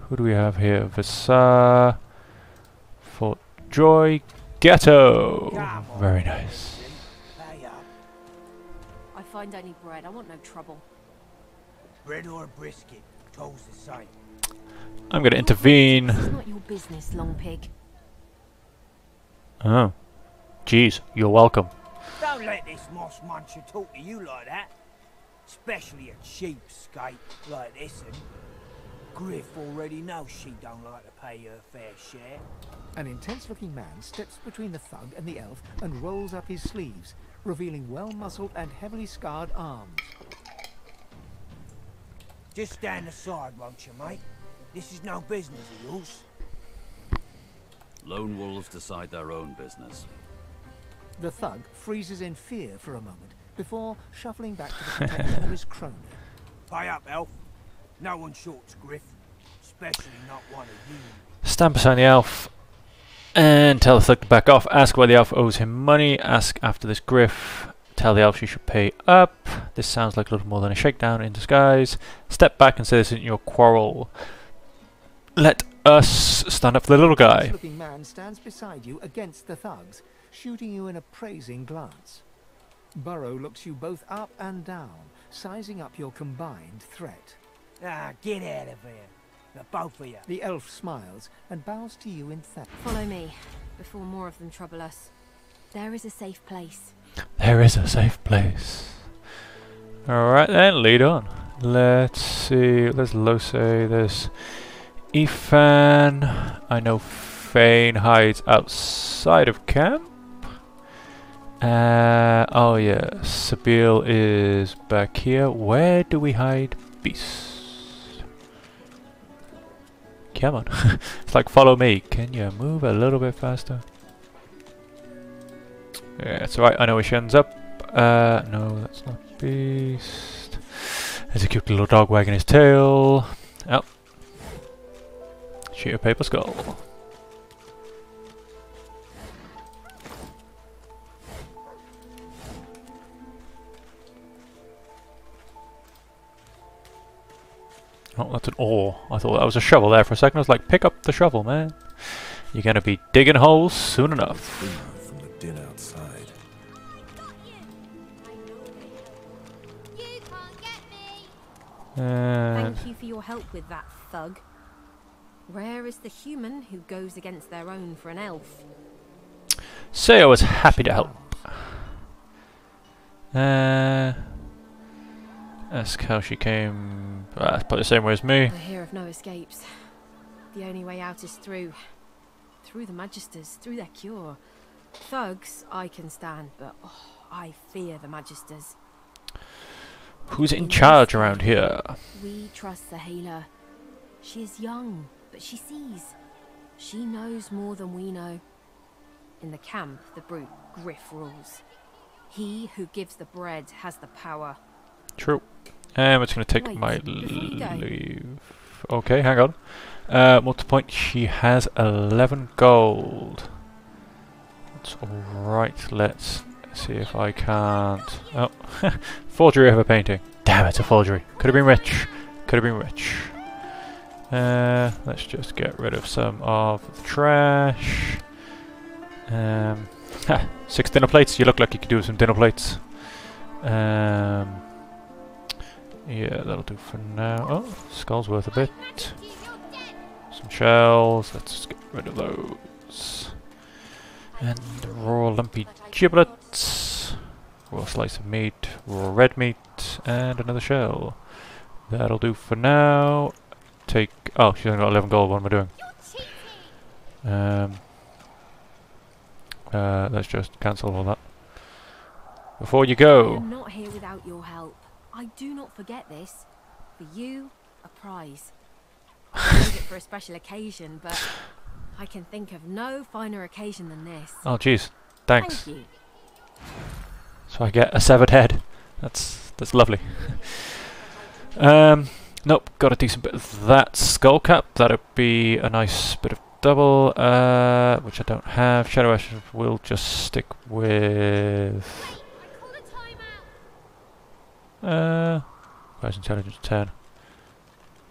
Who do we have here? Visa, Fort Joy, Ghetto. Very nice. I find only bread. I want no trouble. Bread or a brisket, toll's the same. I'm going to intervene. It's not your business, long pig. Oh, jeez, you're welcome. Don't let this moss muncher talk to you like that. Especially a cheapskate like this one. Griff already knows she don't like to pay her fair share. An intense-looking man steps between the thug and the elf and rolls up his sleeves, revealing well-muscled and heavily scarred arms. Just stand aside, won't you, mate? This is no business of yours. Lone wolves decide their own business. The thug freezes in fear for a moment before shuffling back to the protection of his crony. Pay up, elf. No one shorts Griff, especially not one of you. Stand beside the elf and tell the thug to back off. Ask why the elf owes him money. Ask after this Griff. Tell the elf she should pay up. This sounds like a little more than a shakedown in disguise. Step back and say this isn't your quarrel. Let us stand up for the little guy. This looking man stands beside you against the thugs, shooting you an appraising glance. Burrow looks you both up and down, sizing up your combined threat. Ah, get out of here. The both of you. The elf smiles and bows to you in thanks. Follow me, before more of them trouble us. There is a safe place. There is a safe place. Alright then, lead on. Let's see, there's Lose, there's Ethan. I know Fane hides outside of camp. Oh yeah, Sabil is back here. Where do we hide Beast? Come on. It's like follow me. Can you move a little bit faster? Yeah, it's alright. I know where she ends up. No, that's not Beast. There's a cute little dog wagging his tail. Oh. Sheet of paper skull. Oh, that's an oar. I thought that was a shovel there for a second. I was like, pick up the shovel, man. You're gonna be digging holes soon enough. From the din outside. Thank you for your help with that, thug. Rare is the human who goes against their own for an elf. Say I was happy to help. Ask how she came. It's probably the same way as me. I hear of no escapes. The only way out is through the Magisters, through their cure. Thugs I can stand, but I fear the Magisters. Who's in charge around here? We trust the healer. She is young, but she sees. She knows more than we know. In the camp, the brute Griff rules. He who gives the bread has the power. True. I'm just going to take Wait, my before you go. leave. Okay, hang on. Multi-point, she has 11 gold. That's alright, let's see if I can't... Oh, forgery of a painting. Damn, it's a forgery. Could have been rich. Could have been rich. Let's just get rid of some of the trash. 6 dinner plates. You look like you could do with some dinner plates. Yeah, that'll do for now. Oh, skull's worth a bit. Some shells. Let's just get rid of those. And raw lumpy giblets. Raw slice of meat. Raw red meat. And another shell. That'll do for now. Take... Oh, she's only got 11 gold. What am I doing? Let's just cancel all that. Before you go... I'm not here without your help. I do not forget this. For you, a prize. I made it for a special occasion, but I can think of no finer occasion than this. Oh, jeez. Thanks. Thank you. So I get a severed head. That's lovely. Nope, got a decent bit of that skull cap. That'd be a nice bit of double, which I don't have. Shadow Ash will just stick with... Where's intelligence 10?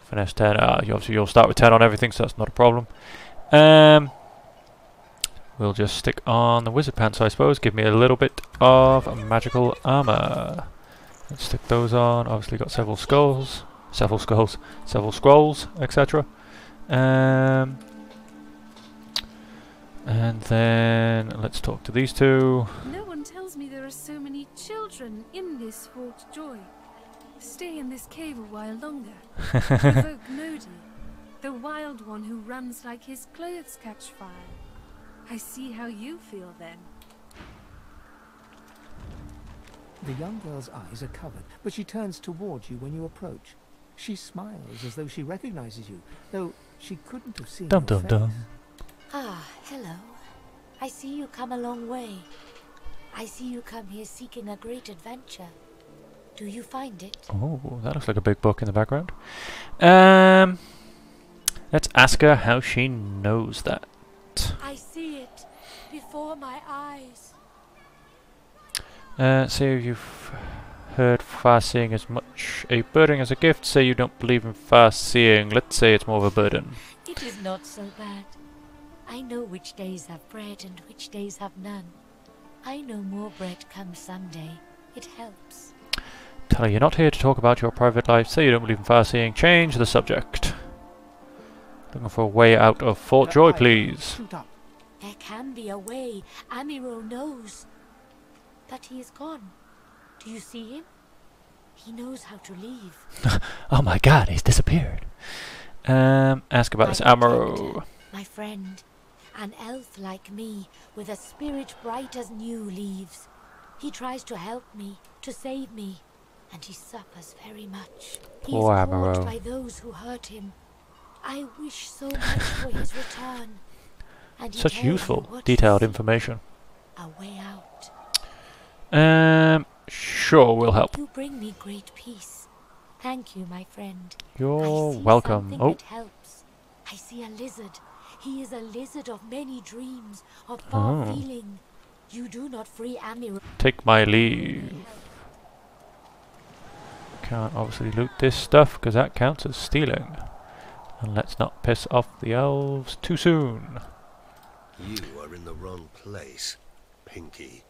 Finesse 10. Obviously you'll start with 10 on everything, so that's not a problem. We'll just stick on the wizard pants, I suppose. Give me a little bit of magical armor. Let's stick those on. Obviously got several scrolls, etc. And then let's talk to these two. No one tells me there are so many children in this Fort Joy. Stay in this cave a while longer. Provoke Modi, the wild one who runs like his clothes catch fire. I see how you feel then. The young girl's eyes are covered, but she turns towards you when you approach. She smiles as though she recognizes you, though she couldn't have seen your face. Ah, hello. I see you come a long way. I see you come here seeking a great adventure. Do you find it? Oh, that looks like a big book in the background. Let's ask her how she knows that. I see it before my eyes. Say if you've heard far-seeing as much a burden as a gift. Say you don't believe in far-seeing. Let's say it's more of a burden. It is not so bad. I know which days have bread and which days have none. I know more bread comes someday. It helps. Tell her you're not here to talk about your private life. Say you don't believe in far-seeing. Change the subject. Looking for a way out of Fort Joy, please. There can be a way. Amiro knows. But he is gone. Do you see him? He knows how to leave. Oh my god, he's disappeared. Ask about this Amiro. My friend. An elf like me, with a spirit bright as new leaves. He tries to help me, to save me. And he suffers very much. He is caught by those who hurt him. I wish so much for his return. And such useful, detailed information. A way out. Sure, we'll help. You bring me great peace. Thank you, my friend. You're welcome. Oh. That helps. I see a lizard. He is a lizard of many dreams, of far feeling. You do not free Amiro. Take my leave. Can't obviously loot this stuff because that counts as stealing. And let's not piss off the elves too soon. You are in the wrong place, Pinky.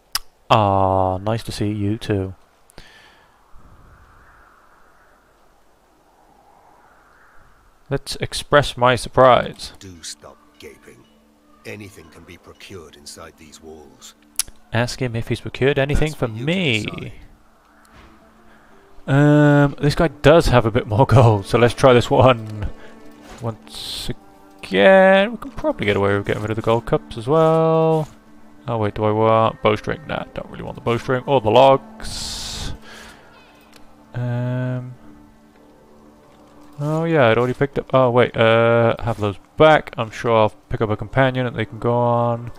Ah, nice to see you too. Let's express my surprise. Do stop gaping. Anything can be procured inside these walls. Ask him if he's procured anything for me. Decide. This guy does have a bit more gold, so let's try this one once again. We can probably get away with getting rid of the gold cups as well. Oh wait, do I want bowstring? Nah, don't really want the bowstring or the logs. Oh yeah, I'd already picked up. Oh wait, have those back. I'm sure I'll pick up a companion and they can go on.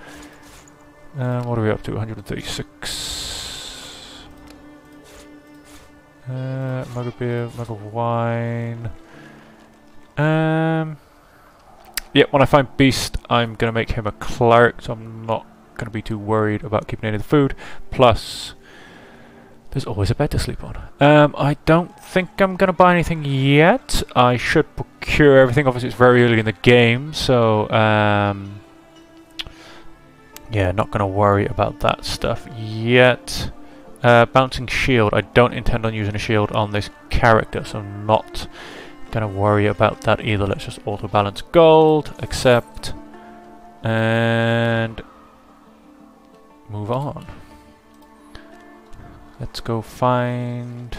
What are we up to? 136. Mug of beer, mug of wine. Yeah, when I find Beast, I'm gonna make him a cleric, so I'm not gonna be too worried about keeping any of the food. Plus, there's always a bed to sleep on. I don't think I'm gonna buy anything yet. I should procure everything. Obviously, it's very early in the game, so yeah, not gonna worry about that stuff yet. Bouncing shield. I don't intend on using a shield on this character, so I'm not gonna worry about that either. Let's just auto balance gold, accept, and move on. Let's go find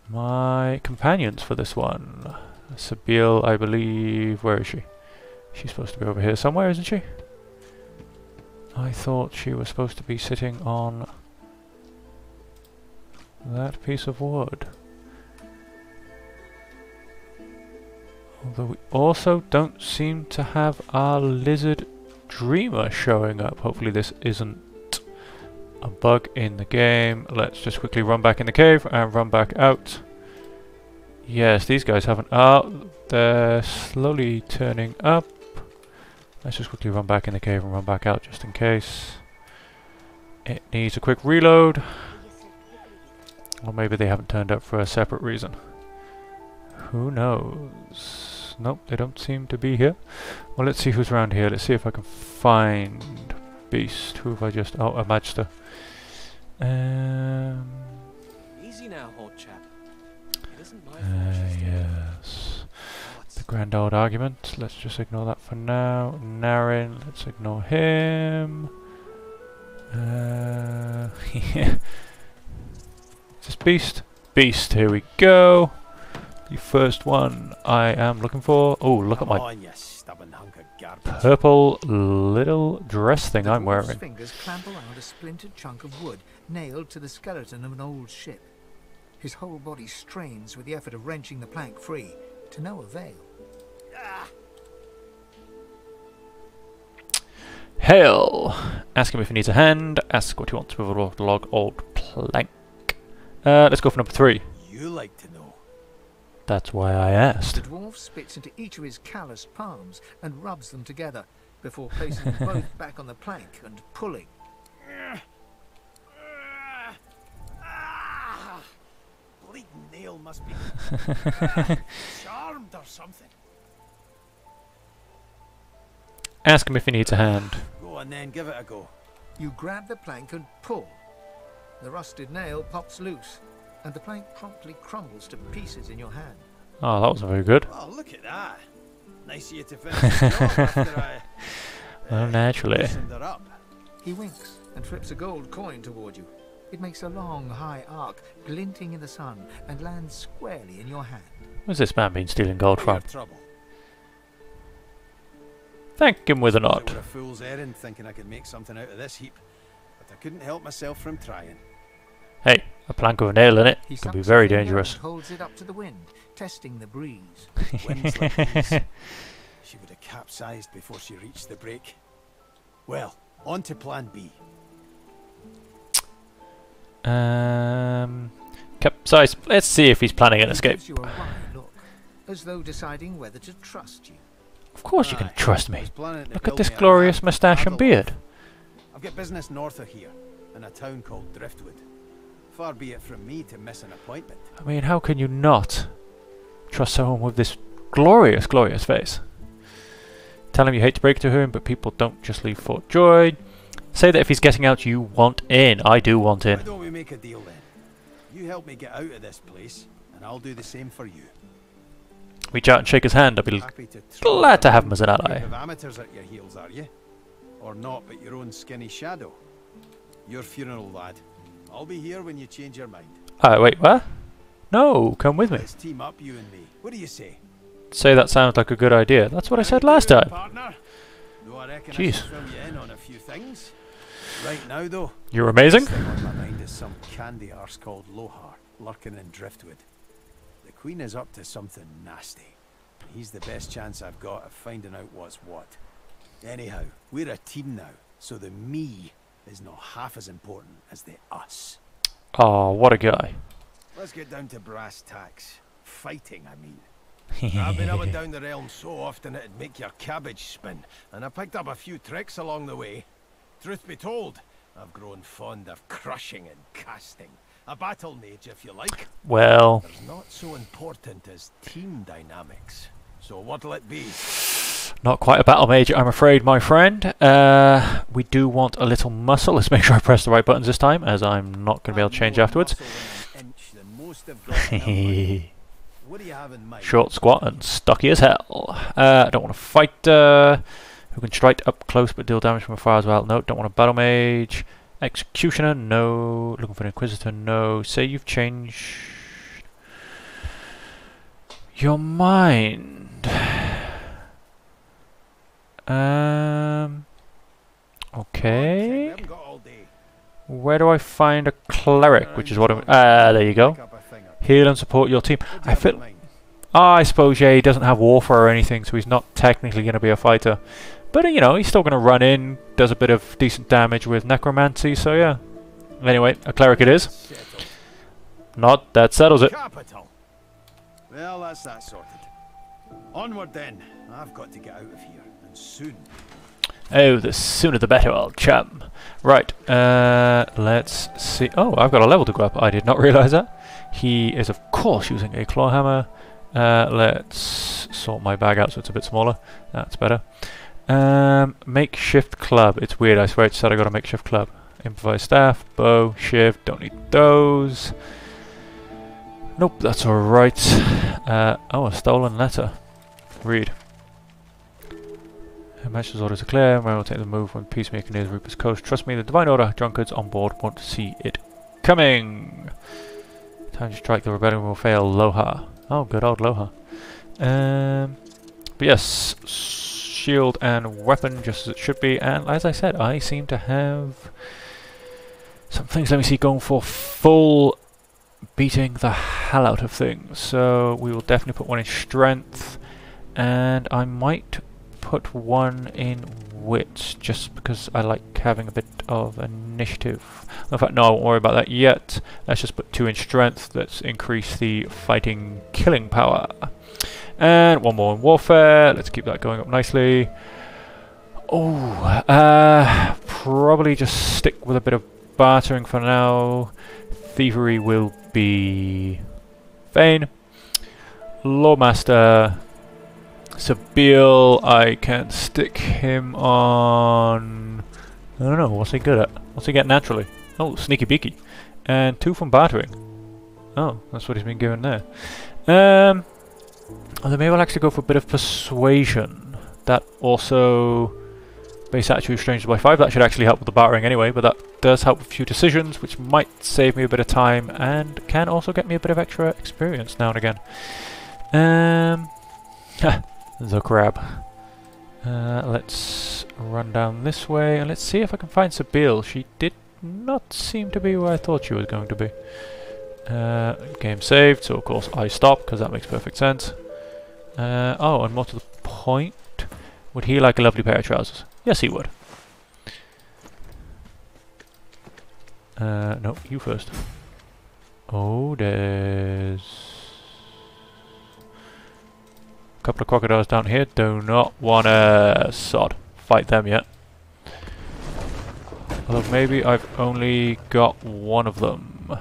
my companions for this one. Sabil, I believe. Where is she? She's supposed to be over here somewhere, isn't she? I thought she was supposed to be sitting on that piece of wood. Although we also don't seem to have our lizard dreamer showing up. Hopefully this isn't a bug in the game. Let's just quickly run back in the cave and run back out. Yes, these guys haven't... Oh, they're slowly turning up. Let's just quickly run back in the cave and run back out just in case. It needs a quick reload. Or maybe they haven't turned up for a separate reason. Who knows? Nope, they don't seem to be here. Well, let's see who's around here. Let's see if I can find Beast. Who have I just... Oh, a Magister. Easy now, old chap. It isn't my fault. Yes. The grand old argument. Let's just ignore that for now. Narin, let's ignore him. Yeah. Is this Beast? Beast, here we go. The first one I am looking for. Oh, look at my purple little dress thing I'm wearing. His fingers clamp around a splintered chunk of wood nailed to the skeleton of an old ship. His whole body strains with the effort of wrenching the plank free, to no avail. Hail! Ask him if he needs a hand. Ask what he wants with a log old plank. Let's go for number 3. You like to know. That's why I asked. The dwarf spits into each of his calloused palms and rubs them together before placing them both back on the plank and pulling. Bleeding nail must be charmed or something. Ask him if he needs a hand. Go on then, give it a go. You grab the plank and pull. The rusted nail pops loose, and the plank promptly crumbles to pieces in your hand. Oh, that wasn't very good. Oh, look at that. Nice of you to finish the job after I... Well, naturally. loosened her up. He winks and flips a gold coin toward you. It makes a long, high arc, glinting in the sun, and lands squarely in your hand. Where's this man been stealing gold Your from? trouble. Thank him with a It nod. were a fool's errand thinking I could make something out of this heap, but I couldn't help myself from trying. Hey, a plank with a nail in it He can be sucks very the finger dangerous. and holds it up to the wind, testing the breeze. Winds like these, she would have capsized before she reached the break. Well, on to plan B. Capsize. Let's see if he's planning an He escape. gives you a wry look, as though deciding whether to trust you. Of course you can Aye, trust I me. was planning to Look build at this me a glorious ramp moustache and paddle beard. off. I've got business north of here, in a town called Driftwood. Far be it from me to miss an appointment. I mean, how can you not trust someone with this glorious, glorious face? Tell him you hate to break it to him, but people don't just leave Fort Joy. Say that if he's getting out, you want in. I do want in. Why don't we make a deal then? You help me get out of this place, and I'll do the same for you. Reach out and shake his hand. I'd be Happy to throw glad to a have him as an group ally. of amateurs at your heels, are you? Or not, but your own skinny shadow? Your funeral, lad. I'll be here when you change your mind. Wait, what? No, come with me. Let's team up, you and me. What do you say? Say that sounds like a good idea. That's what I said last time. Partner? Though I reckon I Jeez. should fill you in on a few things. Right now, though, You're amazing. this thing on my mind is some candy arse called Lohar, lurking in Driftwood. The Queen is up to something nasty. He's the best chance I've got of finding out what's what. Anyhow, we're a team now, so the me is not half as important as the us. Oh, what a guy. Let's get down to brass tacks. Fighting, I mean. I've been up and down the realm so often it'd make your cabbage spin, and I picked up a few tricks along the way. Truth be told, I've grown fond of crushing and casting. A battle mage, if you like. Well, There's not so important as team dynamics. So what'll it be? not quite a battle mage, I'm afraid, my friend. We do want a little muscle. Let's make sure I press the right buttons this time, as I'm not going to be able to change afterwards. What do you have in mind? Short, squat, and stocky as hell. I don't want a fighter who can strike up close but deal damage from afar as well. No, don't want a battle mage. Executioner, no. Looking for an Inquisitor, no. Say you've changed your mind. Okay. We haven't got all day. Where do I find a cleric? Which is what I'm... there you go. Heal and support your team. What do you I have in feel... mind? I suppose, yeah, he doesn't have warfare or anything, so he's not technically going to be a fighter. But, you know, he's still going to run in, does a bit of decent damage with necromancy, so yeah. Anyway, a cleric it is. Settled. Not, that settles it. Capital. Well, that's that sorted. Onward then. I've got to get out of here, and soon. Oh, the sooner the better, old chum. Right, let's see. Oh, I've got a level to go up. I did not realise that. He is, of course, using a claw hammer. Let's sort my bag out so it's a bit smaller. That's better. Makeshift club. It's weird, I swear it said I got a makeshift club. Improvised staff, bow, shift, don't need those. Nope, that's alright. Oh, a stolen letter. Read. Her Majesty's orders are clear. I will take the move when peacemaker nears Rupert's coast. Trust me, the Divine Order drunkards on board won't see it coming. Time to strike, the rebellion will fail. Loha. Oh, good old Loha. But yes, shield and weapon just as it should be. And as I said, I seem to have some things, let me see, going for full beating the hell out of things. So we will definitely put one in strength. And I might put one in wits, just because I like having a bit of initiative. In fact, no, I won't worry about that yet. Let's just put 2 in strength. Let's increase the fighting killing power. And 1 more in warfare. Let's keep that going up nicely. Oh, probably just stick with a bit of bartering for now. Thievery will be Fane. Lawmaster Sabille, I can stick him on... I don't know, what's he good at? What's he get naturally? Oh, sneaky beaky. And 2 from bartering. Oh, that's what he's been given there. Although maybe I'll actually go for a bit of persuasion. That also... base attitude strangers by 5. That should actually help with the bartering anyway, but that does help with a few decisions, which might save me a bit of time and can also get me a bit of extra experience now and again. The crab. Let's run down this way and let's see if I can find Sabille. She did not seem to be where I thought she was going to be. Game saved, so of course I stop because that makes perfect sense. Oh, and more to the point, would he like a lovely pair of trousers? Yes, he would. No, you first. Oh, there's a couple of crocodiles down here. Do not wanna sod fight them yet. Although maybe I've only got one of them.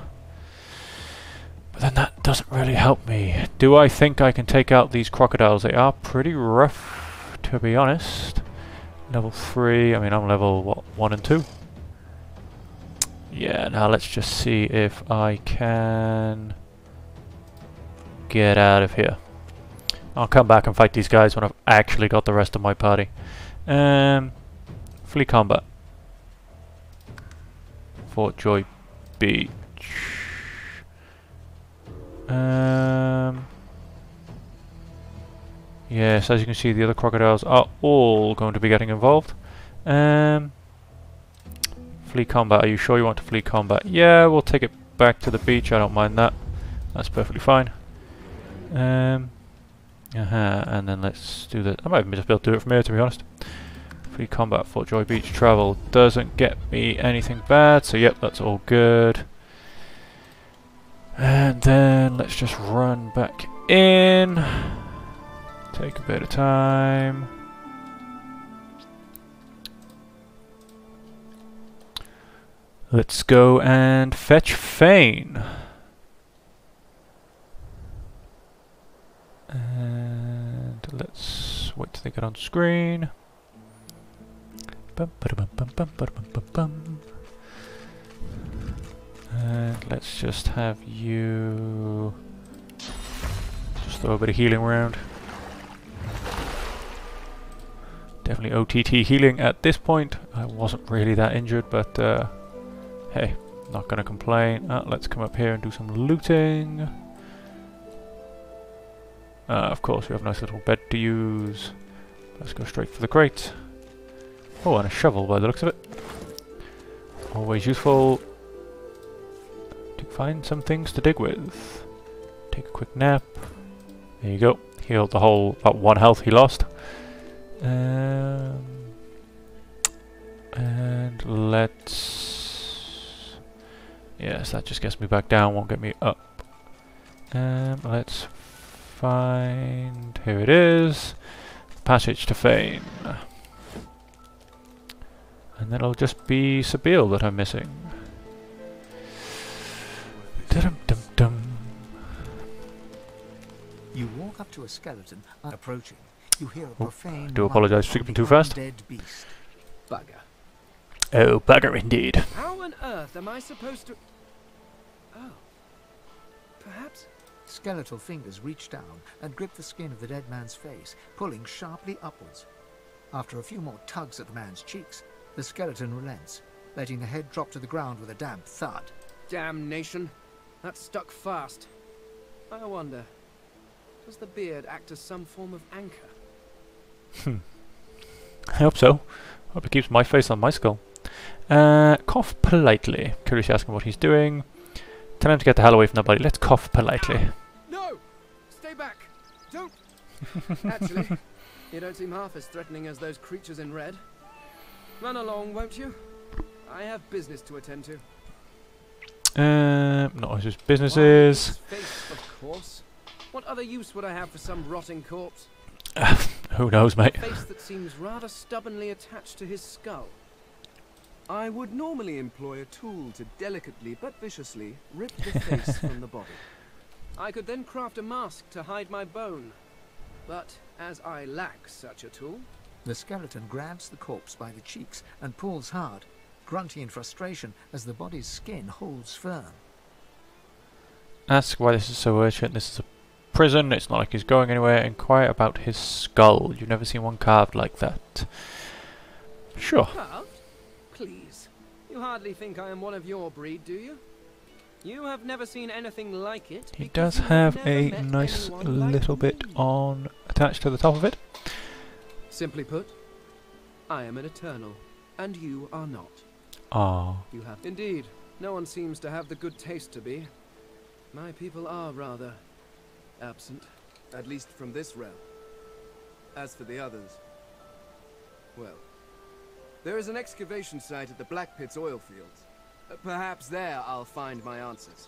But then that doesn't really help me. Do I think I can take out these crocodiles? They are pretty rough, to be honest. Level 3, I mean I'm level, what, 1 and 2? Yeah, now let's just see if I can get out of here. I'll come back and fight these guys when I've actually got the rest of my party. Fleet combat. Fort Joy Beach. Yes, as you can see, the other crocodiles are all going to be getting involved. Fleet combat, are you sure you want to fleet combat? Yeah, we'll take it back to the beach, I don't mind that. That's perfectly fine. And then let's do that. I might even just be able to do it from here, to be honest. Fleet combat, Fort Joy Beach, travel doesn't get me anything bad, so yep, that's all good. And then let's just run back in. Take a bit of time. Let's go and fetch Fane. And let's wait till they get on screen. And let's just have you just throw a bit of healing around. Definitely OTT healing at this point. I wasn't really that injured, but hey, not gonna complain. Let's come up here and do some looting. Of course, we have a nice little bed to use. Let's go straight for the crate. Oh, and a shovel by the looks of it. Always useful to find some things to dig with. Take a quick nap. There you go. Healed the whole, about 1 health he lost. And let's... yes, that just gets me back down, won't get me up. Let's find... here it is. Passage to Fane. And then it'll just be Sabille that I'm missing. You walk to a skeleton approaching. You hear a profane. I do apologise for skipping too fast. Dead beast. Bugger. Oh, bugger indeed. How on earth am I supposed to... Oh. Perhaps... Skeletal fingers reach down and grip the skin of the dead man's face, pulling sharply upwards. After a few more tugs at the man's cheeks, the skeleton relents, letting the head drop to the ground with a damp thud. Damnation. That stuck fast. I wonder, does the beard act as some form of anchor? I hope so. Hope it keeps my face on my skull. Cough politely. Curiously asking what he's doing. Tell him to get the hell away from the body. Let's cough politely. No! Stay back! Don't! Actually, you don't seem half as threatening as those creatures in red. Run along, won't you? I have business to attend to. Not as his business is. Face, of course. What other use would I have for some rotting corpse? Who knows, mate? A face that seems rather stubbornly attached to his skull. I would normally employ a tool to delicately but viciously rip the face from the body. I could then craft a mask to hide my bone. But as I lack such a tool... The skeleton grabs the corpse by the cheeks and pulls hard, grunting in frustration as the body's skin holds firm. Ask why this is so urgent. This is a prison. It's not like he's going anywhere. Inquire about his skull. You've never seen one carved like that. Sure. Carved? Please. You hardly think I am one of your breed, do you? You have never seen anything like it. He does have a nice little bit on attached to the top of it. Simply put, I am an eternal, and you are not. Ah. You have indeed. No one seems to have the good taste to be. My people are rather absent, at least from this realm. As for the others, well, there is an excavation site at the Black Pit's oil fields. Perhaps there I'll find my answers.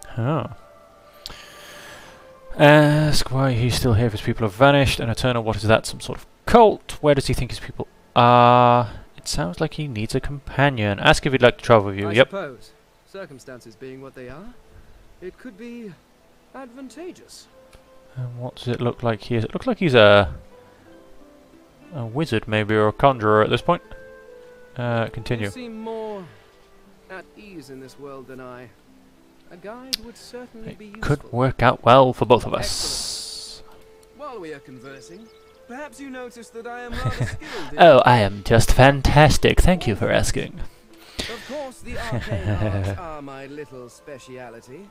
Huh. Ask why he's still here if his people have vanished. An Eternal, what is that? Some sort of cult? Where does he think his people are? It sounds like he needs a companion. Ask if he'd like to travel with you. I Yep. suppose, circumstances being what they are, it could be advantageous. And what does it look like he is? It looks like he's a wizard maybe, or a conjurer at this point. Continue. You seem more at ease in this world than I. A guide would certainly be It useful. could work out well for both of us. While we are conversing, perhaps you noticed that I am rather skilled in... Oh, I am just fantastic. Thank you for asking. Of course, the arcane arts are my little speciality.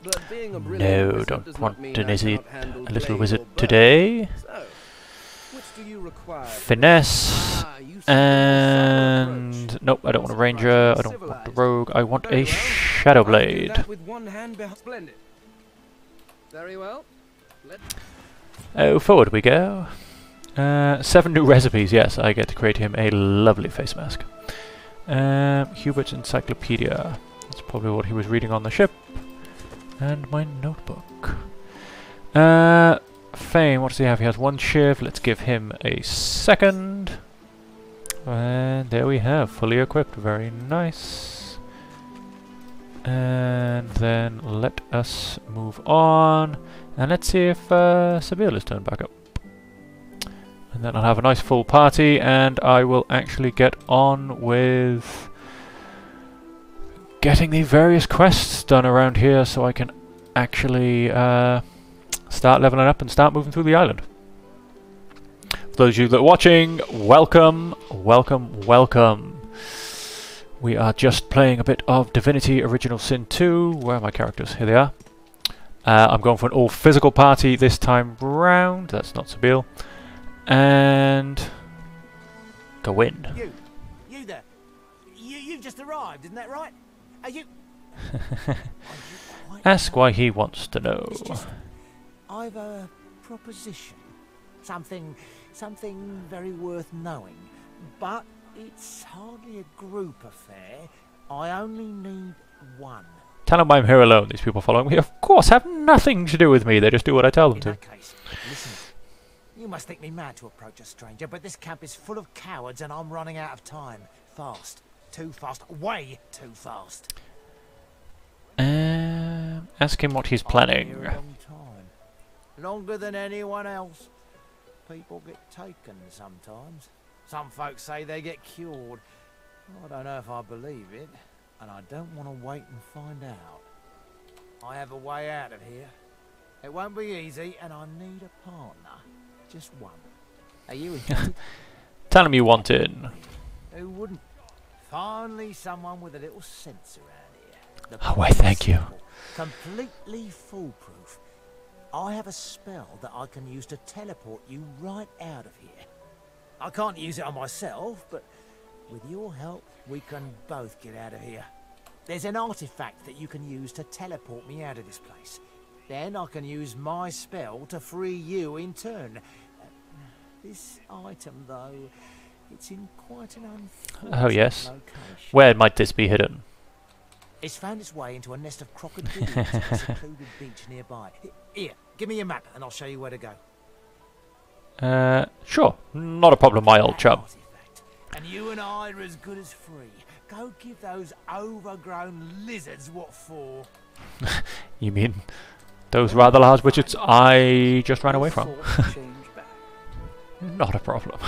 But being a brilliant No, wizard don't does not want mean an I idiot, cannot handle a little blade wizard or bow. today. So, which do you require? Finesse. You And nope, I don't want a ranger. I don't want the rogue. I want a shadow blade. With one hand behind. Splendid. Very well. Oh, forward we go. 7 new recipes. Yes, I get to create him a lovely face mask. Hubert's Encyclopedia. That's probably what he was reading on the ship. And my notebook. Fame, what does he have? He has 1 shiv. Let's give him a second. And there we have, fully equipped. Very nice. And then let us move on. And let's see if Seville is turned back up. And then I'll have a nice full party, and I will actually get on with getting the various quests done around here so I can actually start leveling up and start moving through the island. For those of you that are watching, welcome, welcome, welcome. We are just playing a bit of Divinity Original Sin 2. Where are my characters? Here they are. I'm going for an all-physical party this time round. That's not Sabine. And go in. You there. You've just arrived, isn't that right? Are you... Ask why he wants to know. I've a proposition. Something very worth knowing. But it's hardly a group affair. I only need one. Tell them I'm here alone. These people following me, of course, have nothing to do with me. They just do what I tell them to. In that case, listen. You must think me mad to approach a stranger, but this camp is full of cowards and I'm running out of time. Fast. Too fast. Way too fast. Ask him what he's planning. I've been here a long time. longer than anyone else. People get taken sometimes. Some folks say they get cured. I don't know if I believe it, and I don't want to wait and find out. I have a way out of here. It won't be easy, and I need a partner. Just one. Are you interested? Tell him you want in. Who wouldn't? Finally, someone with a little sense around here. The Oh, why, thank you. completely foolproof. I have a spell that I can use to teleport you right out of here. I can't use it on myself, but with your help, we can both get out of here. There's an artifact that you can use to teleport me out of this place. Then I can use my spell to free you in turn. This item, though, it's in quite an unfortunate Oh yes. location. Where might this be hidden? It's found its way into a nest of crocodilians on a secluded beach nearby. Here, give me your map and I'll show you where to go. Sure. Not a problem, my old That chum. artifact, and you and I are as good as free. Go give those overgrown lizards what for. You mean those rather large widgets I just ran away from? Not a problem.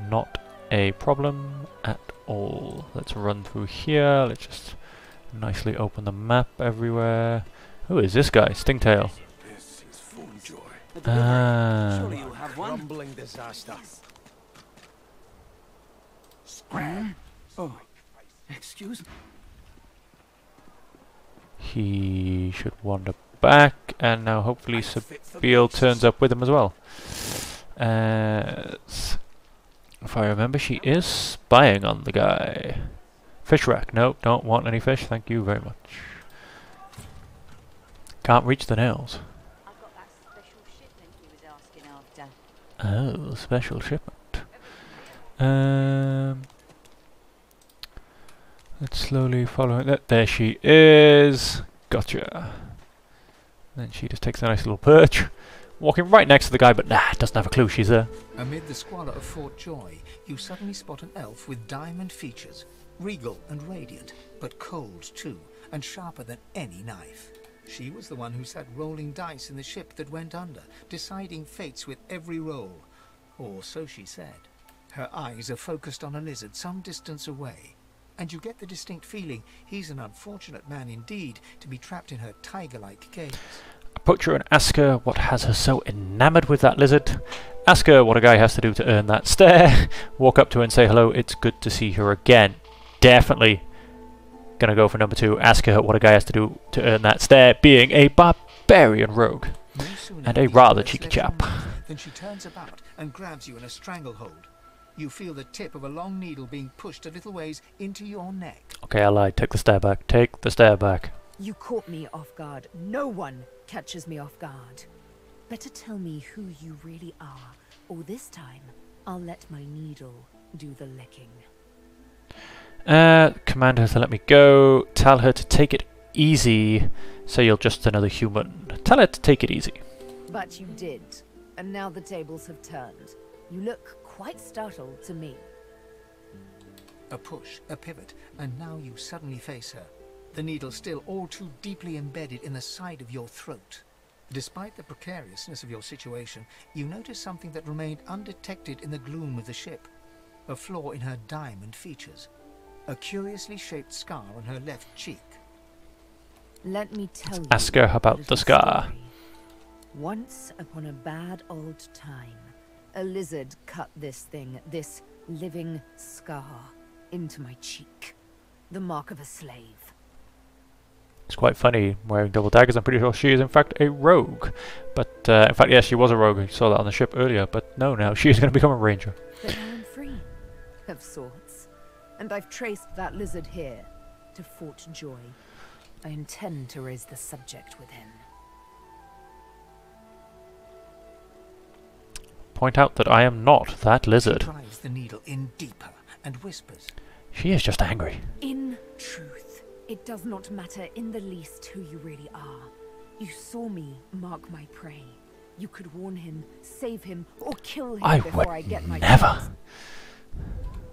Not a problem at all. Let's run through here. Let's just nicely open the map everywhere. Who is this guy? Stingtail. This is Fort Joy. Ah. Surely you have one. Rumbling disaster. Oh, excuse me. He should wander back, and now hopefully Sabine turns up with him as well. If I remember, she is spying on the guy. Fish rack. Nope, don't want any fish. Thank you very much. Can't reach the nails. I've got that special shipment he was asking after. Oh, special shipment. Let's slowly follow that. There she is. Gotcha. Then she just takes a nice little perch. Walking right next to the guy, but nah, doesn't have a clue she's there. Amid the squalor of Fort Joy, you suddenly spot an elf with diamond features, regal and radiant, but cold too, and sharper than any knife. She was the one who sat rolling dice in the ship that went under, deciding fates with every roll. Or so she said. Her eyes are focused on a lizard some distance away, and you get the distinct feeling he's an unfortunate man indeed to be trapped in her tiger-like gaze. Approach her and ask her what has her so enamored with that lizard. Ask her what a guy has to do to earn that stare. Walk up to her and say hello, it's good to see her again. Definitely gonna go for number 2. Ask her what a guy has to do to earn that stare, being a barbarian rogue. No sooner And a these rather words cheeky let you chap. know than she turns about and grabs you in a stranglehold. You feel the tip of a long needle being pushed a little ways into your neck. Okay, I lied. Take the stare back. Take the stare back. You caught me off guard. No one catches me off guard. Better tell me who you really are, or this time I'll let my needle do the licking. Command her to let me go. Tell her to take it easy. Say you're just another human. Tell her to take it easy. But you did, and now the tables have turned. You look quite startled to me. A push, a pivot, and now you suddenly face her. The needle still all too deeply embedded in the side of your throat. Despite the precariousness of your situation, you notice something that remained undetected in the gloom of the ship. A flaw in her diamond features. A curiously shaped scar on her left cheek. Let me tell you. Ask her about a the little scar. story. Once upon a bad old time, a lizard cut this thing, this living scar, into my cheek. The mark of a slave. It's quite funny wearing double daggers. I'm pretty sure she is in fact a rogue. But in fact, yes, she was a rogue. You saw that on the ship earlier. But no, now she is going to become a ranger. But now I'm free, of sorts. And I've traced that lizard here, to Fort Joy. I intend to raise the subject with him. Point out that I am not that lizard. She drives the needle in deeper and whispers. She is just angry. In truth, it does not matter in the least who you really are. You saw me mark my prey. You could warn him, save him, or kill him I before would I get my never. chance.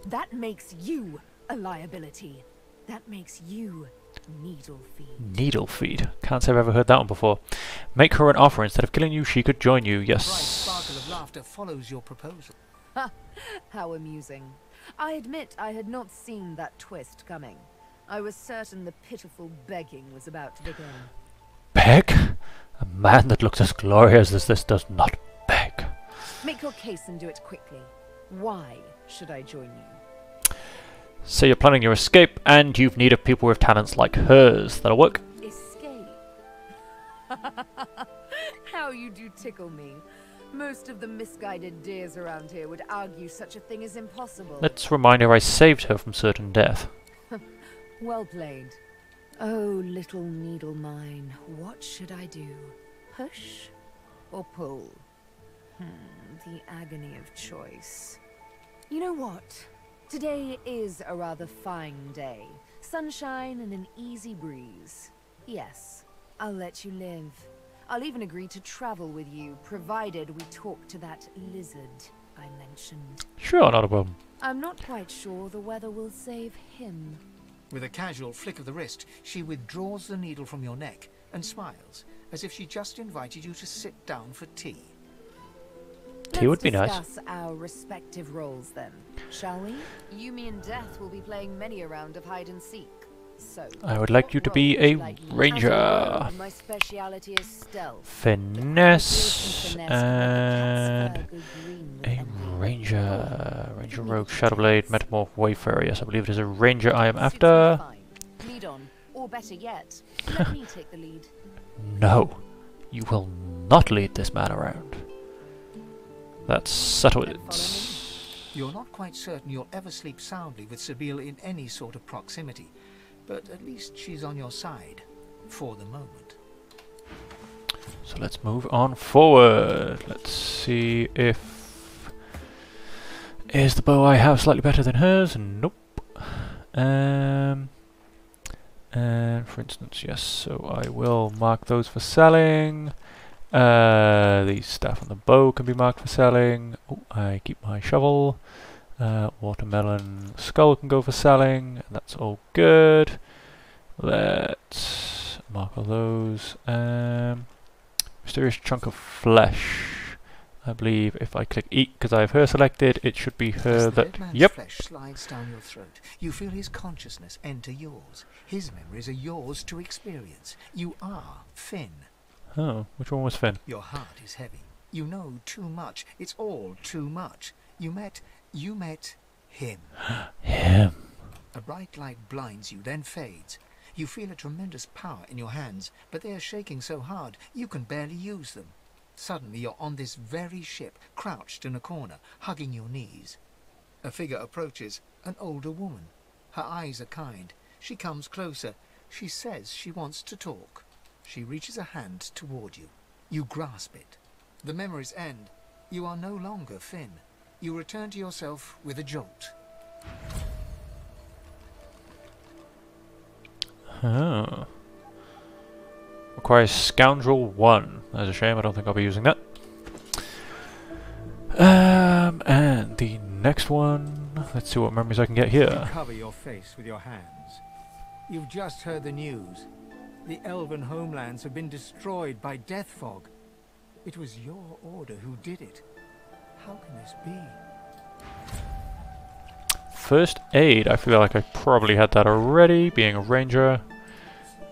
That makes you a liability. That makes you needle feed. Needle feed. Can't say I've ever heard that one before. Make her an offer. Instead of killing you, she could join you. A bright Yes. sparkle of laughter follows your proposal. How amusing. I admit I had not seen that twist coming. I was certain the pitiful begging was about to begin. Beg? A man that looks as glorious as this does not beg. Make your case and do it quickly. Why should I join you? Say you're planning your escape and you've need of people with talents like hers. That'll work. Escape? How you do tickle me. Most of the misguided dears around here would argue such a thing is impossible. Let's remind her I saved her from certain death. Well played. Oh, little needle mine, what should I do? Push or pull? The agony of choice. You know what? Today is a rather fine day. Sunshine and an easy breeze. Yes, I'll let you live. I'll even agree to travel with you, provided we talk to that lizard I mentioned. Sure, not a problem. I'm not quite sure the weather will save him. With a casual flick of the wrist, she withdraws the needle from your neck and smiles, as if she just invited you to sit down for tea. Tea would be nice. Let's discuss our respective roles then, shall we? You, me, and Death will be playing many a round of hide and seek. So, I would like you to be a ranger. My speciality is stealth. Finesse and a ranger. Ranger rogue, shadowblade, metamorph, wayfarer. Yes, I believe it is a ranger I am after. Lead on, or better yet, let me take the lead. No, you will not lead this man around. That's settled. You're not quite certain you'll ever sleep soundly with Sabine in any sort of proximity, but at least she's on your side, for the moment. So let's move on forward. Let's see if... Is the bow I have slightly better than hers? Nope. And for instance, yes, so I will mark those for selling. The staff and the bow can be marked for selling. Oh, I keep my shovel. Watermelon skull can go for selling. That's all good. Let's mark all those. Mysterious chunk of flesh. I believe if I click eat, because I have her selected, it should be her that... Yep. Flesh slides down your throat. You feel his consciousness enter yours. His memories are yours to experience. You are Finn. Oh, which one was Finn? Your heart is heavy. You know too much. It's all too much. You met him. Him. A bright light blinds you, then fades. You feel a tremendous power in your hands, but they are shaking so hard you can barely use them. Suddenly you're on this very ship, crouched in a corner, hugging your knees. A figure approaches, an older woman. Her eyes are kind. She comes closer. She says she wants to talk. She reaches a hand toward you. You grasp it. The memories end. You are no longer Finn. You return to yourself with a jolt. Oh. Requires Scoundrel 1. That's a shame, I don't think I'll be using that. And the next one... Let's see what memories I can get here. Cover your face with your hands. You've just heard the news. The elven homelands have been destroyed by death fog. It was your order who did it. How can this be? First aid. I feel like I probably had that already, being a ranger.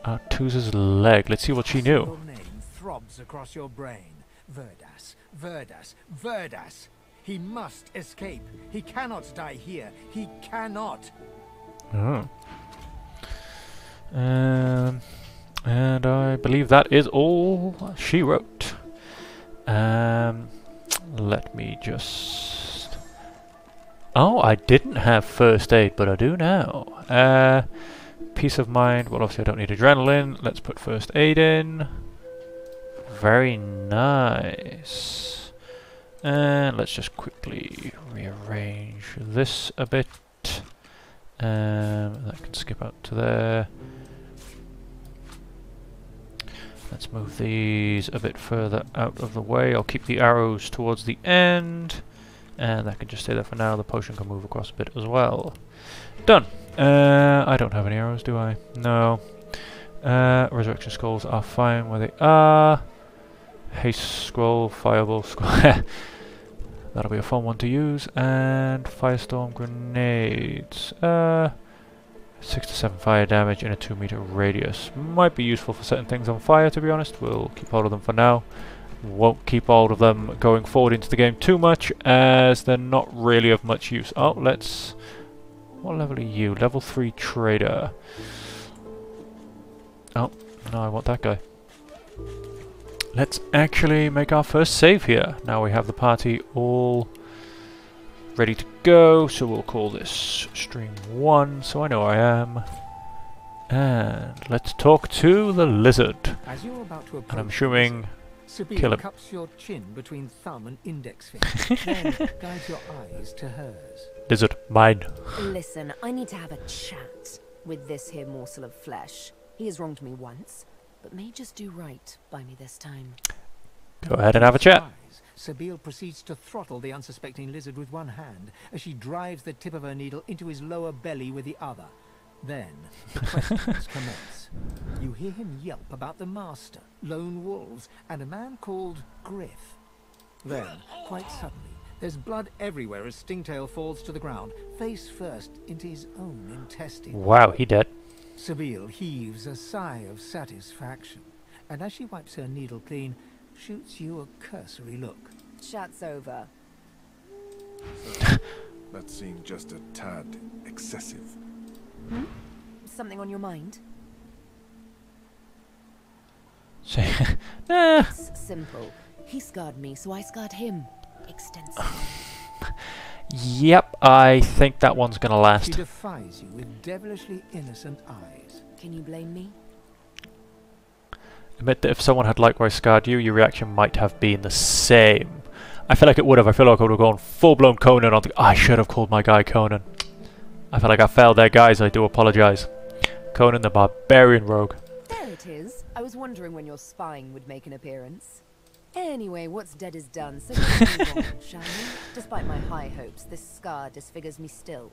Artusa's leg. Let's see what she knew. Your name throbs across your brain. Verdas, Verdas, Verdas. He must escape. He cannot die here. He cannot. Oh. And I believe that is all she wrote. Let me just... Oh, I didn't have first aid, but I do now. Peace of mind. Well, obviously I don't need adrenaline. Let's put first aid in. Very nice. And let's just quickly rearrange this a bit. That can skip out to there. Let's move these a bit further out of the way. I'll keep the arrows towards the end. And that can just stay there for now. The potion can move across a bit as well. Done. I don't have any arrows, do I? No. Resurrection skulls are fine where they are. Haste scroll, fireball scroll. That'll be a fun one to use. And firestorm grenades. 6 to 7 fire damage in a 2-meter radius. Might be useful for setting things on fire, to be honest. We'll keep hold of them for now. Won't keep hold of them going forward into the game too much, as they're not really of much use. Oh, let's... What level are you? Level 3 trader. Oh, no, I want that guy. Let's actually make our first save here. Now we have the party all ready to go, so we'll call this stream 1, so I know where I am. And let's talk to the lizard. As you're about to approach, and I'm assuming kill him. Cups your chin between thumb and index finger, then guides your eyes to hers. Lizard, mine. Listen, I need to have a chat with this here morsel of flesh. He has wronged me once, but may just do right by me this time. Go ahead and have a chat. Sabine proceeds to throttle the unsuspecting lizard with one hand as she drives the tip of her needle into his lower belly with the other. Then the questions commence. You hear him yelp about the master, lone wolves, and a man called Griff. Then, quite suddenly, there's blood everywhere as Stingtail falls to the ground, face first into his own intestines. Wow, he dead. Sabine heaves a sigh of satisfaction, and as she wipes her needle clean, shoots you a cursory look. Chat's over. That seemed just a tad excessive. Hmm? Something on your mind? It's simple. He scarred me, so I scarred him. Extensively. Yep, I think that one's gonna last. She defies you with devilishly innocent eyes. Can you blame me? Admit that if someone had likewise scarred you, your reaction might have been the same. I feel like it would have. I feel like I would have gone full-blown Conan on the... I should have called my guy Conan. I feel like I failed there, guys. I do apologise. Conan the Barbarian Rogue. There it is. I was wondering when your spying would make an appearance. Anyway, what's dead is done, so let's move on, shall we? Despite my high hopes, this scar disfigures me still.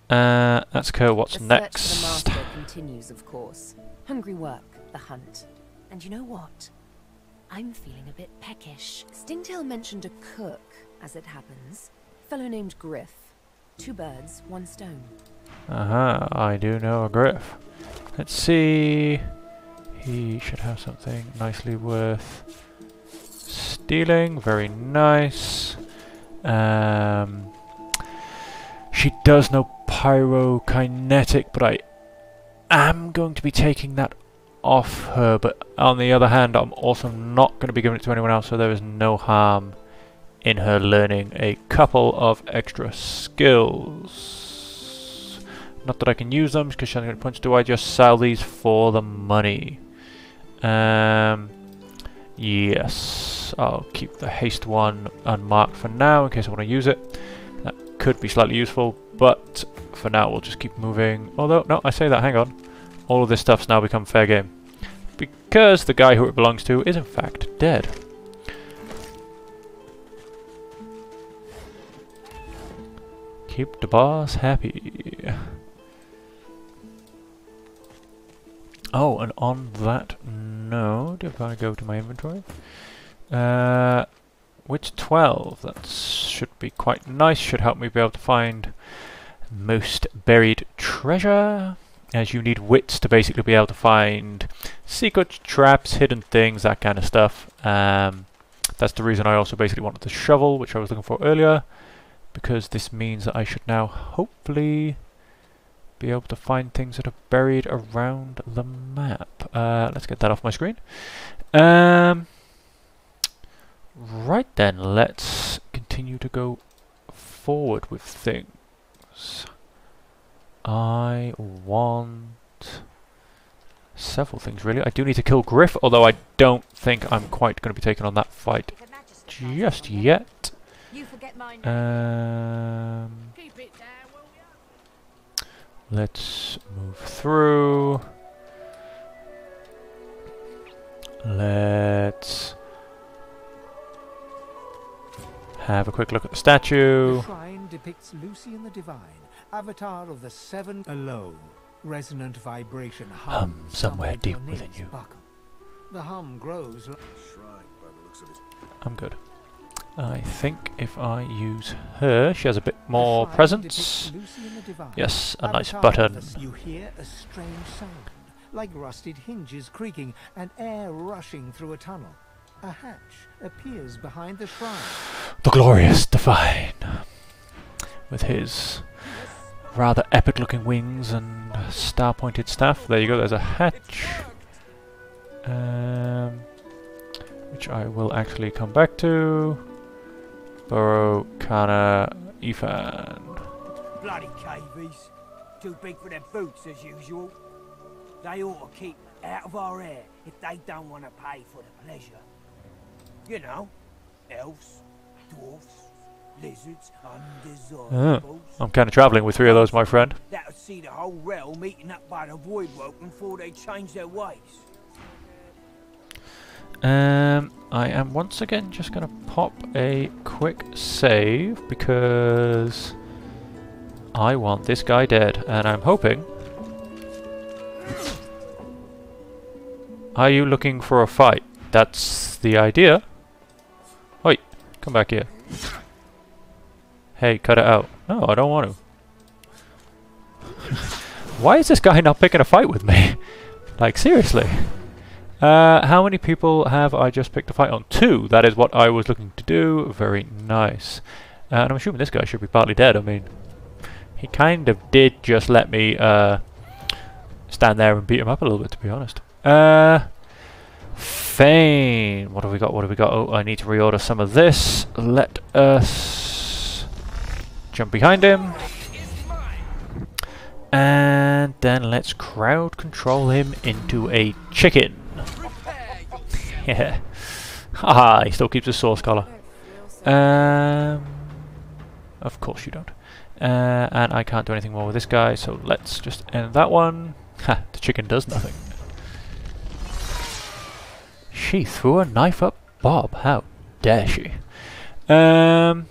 That's cool. What's next? The search for the master continues, of course. Hungry work, the hunt. And you know what? I'm feeling a bit peckish. Stingtail mentioned a cook, as it happens. Fellow named Griff. 2 birds, 1 stone. I do know a Griff. Let's see. He should have something nicely worth stealing. Very nice. She does know pyrokinetic, but I am going to be taking that off her. But on the other hand, I'm also not going to be giving it to anyone else, so there is no harm in her learning a couple of extra skills. Not that I can use them, because she's going to punch. Do I just sell these for the money? Yes. I'll keep the haste one unmarked for now, in case I want to use it. That could be slightly useful, but for now we'll just keep moving. Although, no, I say that, hang on. All of this stuff's now become fair game. Because the guy who it belongs to is in fact dead. Keep the boss happy. Oh, and on that note, if I go to my inventory, wits 12, that should be quite nice, should help me be able to find most buried treasure, as you need wits to basically be able to find secrets, traps, hidden things, that kind of stuff. That's the reason I also basically wanted the shovel, which I was looking for earlier, because this means that I should now hopefully be able to find things that are buried around the map. Let's get that off my screen. Right then, let's continue to go forward with things. I want several things, really. I do need to kill Griff, although I don't think I'm quite going to be taking on that fight just yet. Let's move through. Let's have a quick look at the statue. The shrine depicts Lucian the Divine, avatar of the 7 alone. Resonant vibration hums somewhere deep within you. Buckle. The hum grows. I'm good. I think if I use her, she has a bit more presence. Yes, a nice button. You hear a strange sound, like rusted hinges creaking and air rushing through a tunnel. A hatch appears behind the shrine. The glorious Divine, with his rather epic-looking wings and star-pointed staff. There you go. There's a hatch, which I will actually come back to. Burrow, Kana, Ethan. Bloody cavies. Too big for their boots as usual. They ought to keep out of our hair if they don't want to pay for the pleasure. You know, elves, dwarfs, lizards, undesirables. I'm kind of travelling with 3 of those, my friend. That would see the whole realm eaten up by the void woken before they change their ways. I am once again just going to pop a quick save because I want this guy dead, and I'm hoping... Are you looking for a fight? That's the idea. Wait, come back here. Hey, cut it out. No, I don't want to. Why is this guy not picking a fight with me? Like, seriously. How many people have I just picked a fight on? 2. That is what I was looking to do. Very nice. And I'm assuming this guy should be partly dead. I mean, he kind of did just let me stand there and beat him up a little bit, to be honest. Fane. What have we got? What have we got? Oh, I need to reorder some of this. Let us jump behind him. And then let's crowd control him into a chicken. Yeah. Haha, he still keeps his source collar. Of course you don't. And I can't do anything more with this guy, so let's just end that one. Ha, the chicken does nothing. She threw a knife up Bob. How dare she? What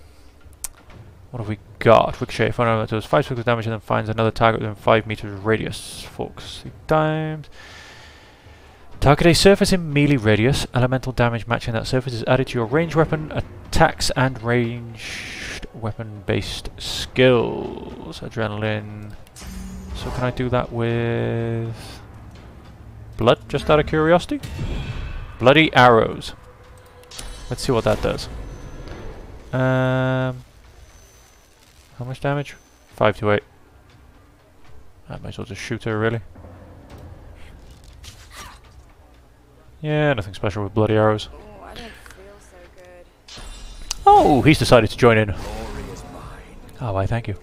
have we got? Ricochet. Phone does 5 seconds damage and then finds another target within 5 meters radius. Focus 3 times. Target a surface in melee radius. Elemental damage matching that surface is added to your ranged weapon, attacks, and ranged weapon-based skills. Adrenaline. So can I do that with blood, just out of curiosity? Bloody arrows. Let's see what that does. How much damage? 5 to 8. I might as well just shoot her, really. Yeah, nothing special with bloody arrows. Oh, I don't feel so good. Oh, he's decided to join in. Oh, why, thank you.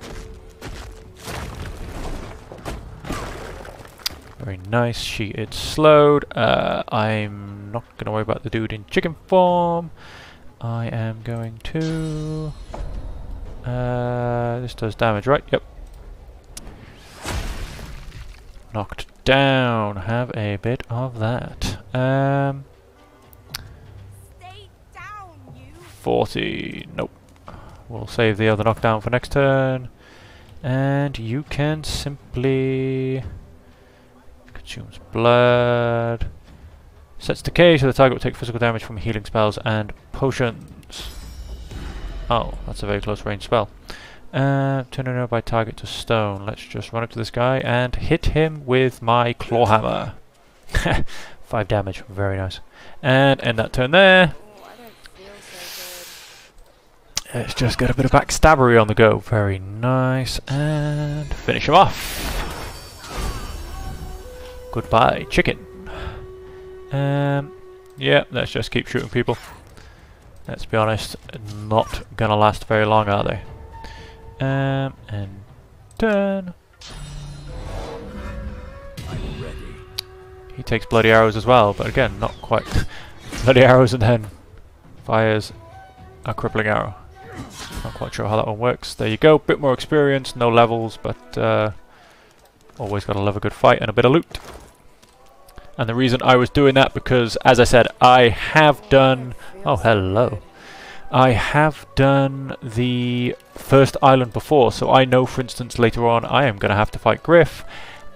Very nice. She is slowed. I'm not going to worry about the dude in chicken form. I am going to... this does damage, right? Yep. Knocked down. Have a bit of that. Stay down, you. 40. Nope. We'll save the other knockdown for next turn. And you can simply... Consumes blood. Sets decay, so the target will take physical damage from healing spells and potions. Oh, that's a very close range spell. Turn a nearby target to stone. Let's just run up to this guy and hit him with my claw hammer. 5 damage, very nice. And end that turn there. Oh, I don't feel so good. Let's just get a bit of backstabbery on the go. Very nice. And finish him off. Goodbye, chicken. Yeah, let's just keep shooting people. Let's be honest, not gonna last very long, are they? And turn. I'm ready. He takes bloody arrows as well, but again, not quite. Bloody arrows and then fires a crippling arrow. Not quite sure how that one works. There you go, bit more experience, no levels, but always gotta love a good fight and a bit of loot. And the reason I was doing that because, as I said, I have done... Oh, hello. I have done the first island before, so I know, for instance, later on I am going to have to fight Griff,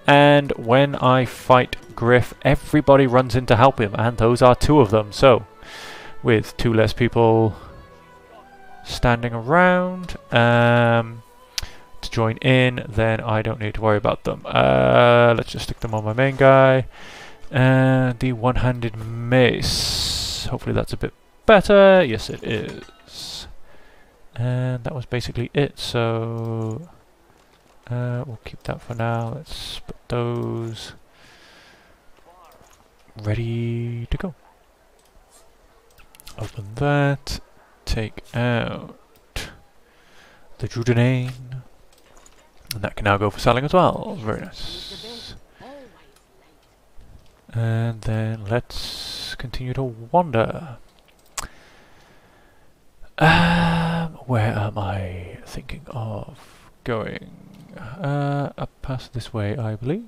And when I fight Griff, everybody runs in to help him, and those are 2 of them. So, with 2 less people standing around to join in, then I don't need to worry about them. Let's just stick them on my main guy. And the one-handed mace. Hopefully that's a bit better. Yes, it is. And that was basically it. So we'll keep that for now. Let's put those ready to go. Open that. Take out the Drudanane. And that can now go for selling as well. Very nice. And then let's continue to wander. Where am I thinking of going? Up past this way, I believe.